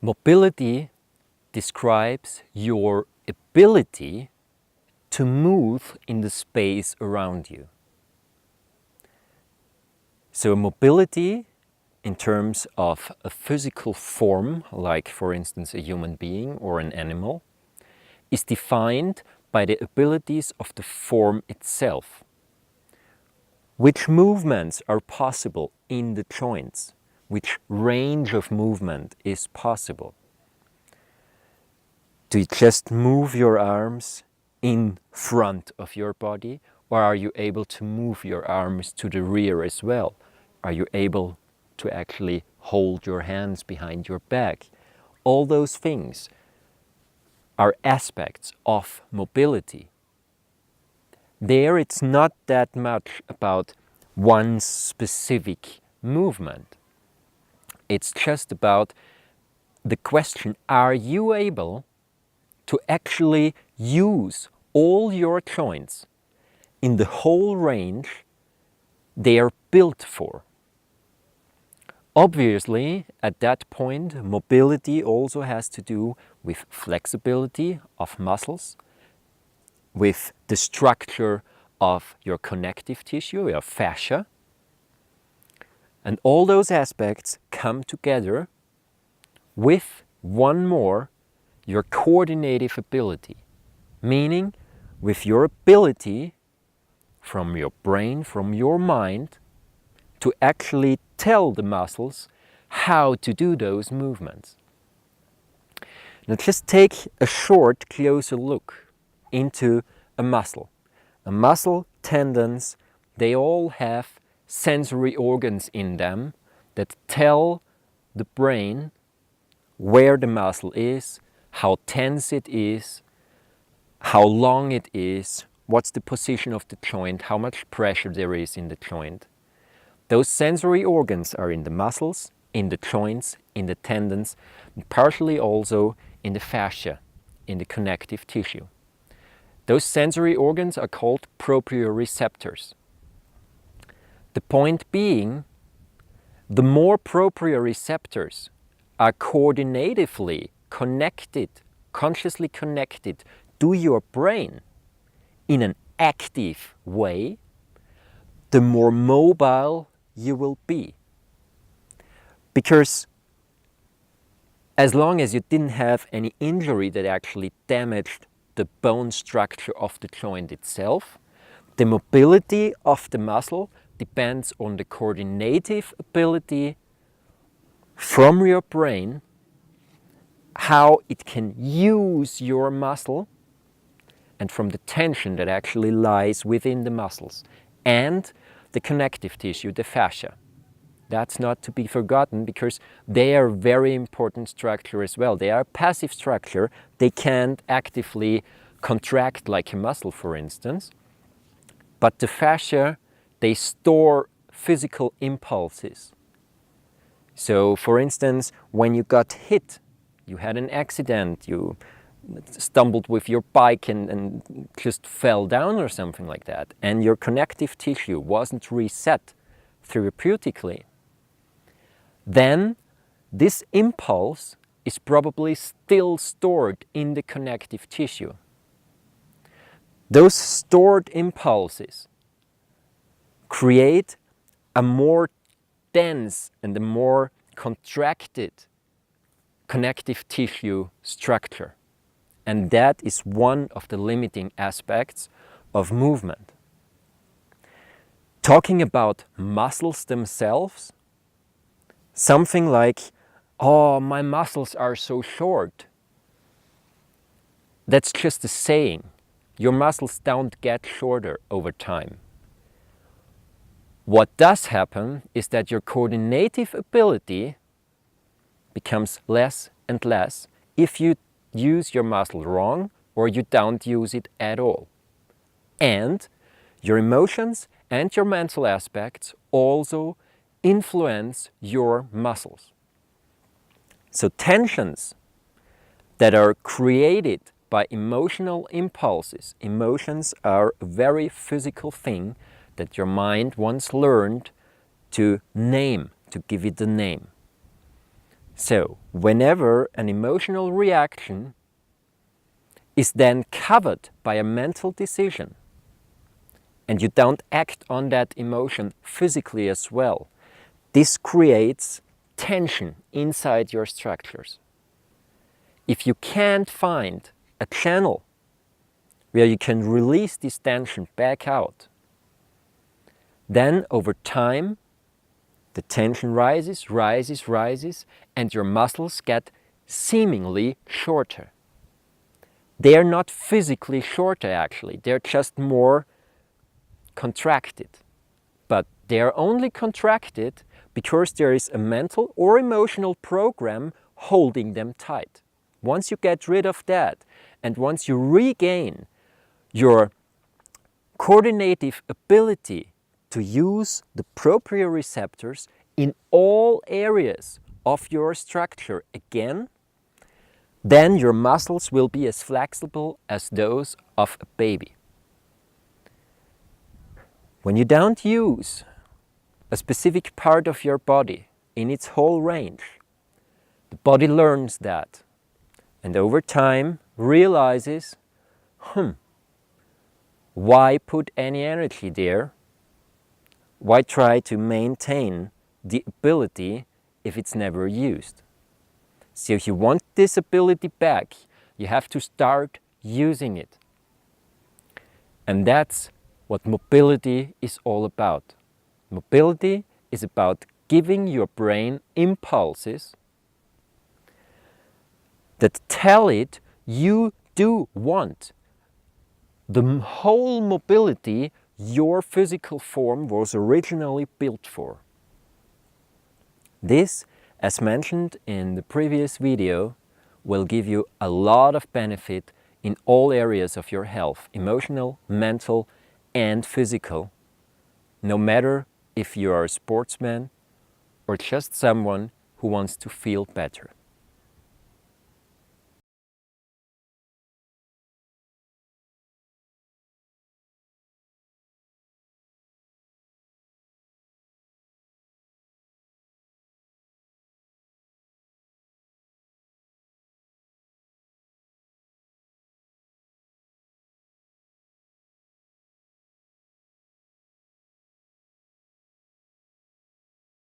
Mobility describes your ability to move in the space around you. So mobility in terms of a physical form, like for instance a human being or an animal, is defined by the abilities of the form itself. Which movements are possible in the joints? Which range of movement is possible? Do you just move your arms in front of your body, or are you able to move your arms to the rear as well? Are you able to actually hold your hands behind your back? All those things are aspects of mobility. There it's not that much about one specific movement. It's just about the question, are you able to actually use all your joints in the whole range they are built for? Obviously, at that point, mobility also has to do with flexibility of muscles, with the structure of your connective tissue, your fascia. And all those aspects come together with one more, your coordinative ability, meaning with your ability from your brain, from your mind, to actually tell the muscles how to do those movements. Now just take a short, closer look into a muscle. A muscle, tendons, they all have sensory organs in them that tell the brain where the muscle is, how tense it is, how long it is, what's the position of the joint, how much pressure there is in the joint. Those sensory organs are in the muscles, in the joints, in the tendons, and partially also in the fascia, in the connective tissue. Those sensory organs are called proprioceptors. The point being, the more proprioceptors are coordinatively connected, consciously connected to your brain in an active way, the more mobile you will be. Because as long as you didn't have any injury that actually damaged the bone structure of the joint itself, the mobility of the muscle depends on the coordinative ability from your brain, how it can use your muscle, and from the tension that actually lies within the muscles, and the connective tissue, the fascia. That's not to be forgotten because they are very important structure as well. They are a passive structure. They can't actively contract like a muscle, for instance. But the fascia, they store physical impulses. So, for instance, when you got hit, you had an accident, you stumbled with your bike and just fell down or something like that, and your connective tissue wasn't reset therapeutically, then this impulse is probably still stored in the connective tissue. Those stored impulses create a more dense and a more contracted connective tissue structure. And that is one of the limiting aspects of movement. Talking about muscles themselves, something like, oh, my muscles are so short. That's just a saying. Your muscles don't get shorter over time. What does happen is that your coordinative ability becomes less and less if you use your muscle wrong or you don't use it at all. And your emotions and your mental aspects also influence your muscles. So tensions that are created by emotional impulses, emotions are a very physical thing that your mind once learned to name, to give it a name. So, whenever an emotional reaction is then covered by a mental decision, and you don't act on that emotion physically as well, this creates tension inside your structures. If you can't find a channel where you can release this tension back out, then over time, the tension rises, and your muscles get seemingly shorter. They're not physically shorter actually, they're just more contracted. But they're only contracted because there is a mental or emotional program holding them tight. Once you get rid of that, and once you regain your coordinative ability to use the proprioceptors in all areas of your structure again, then your muscles will be as flexible as those of a baby. When you don't use a specific part of your body in its whole range, the body learns that, and over time realizes, why put any energy there? Why try to maintain the ability if it's never used? So if you want this ability back, you have to start using it. And that's what mobility is all about. Mobility is about giving your brain impulses that tell it you do want the whole mobility your physical form was originally built for. This, as mentioned in the previous video, will give you a lot of benefit in all areas of your health, emotional, mental, and physical, no matter if you are a sportsman or just someone who wants to feel better.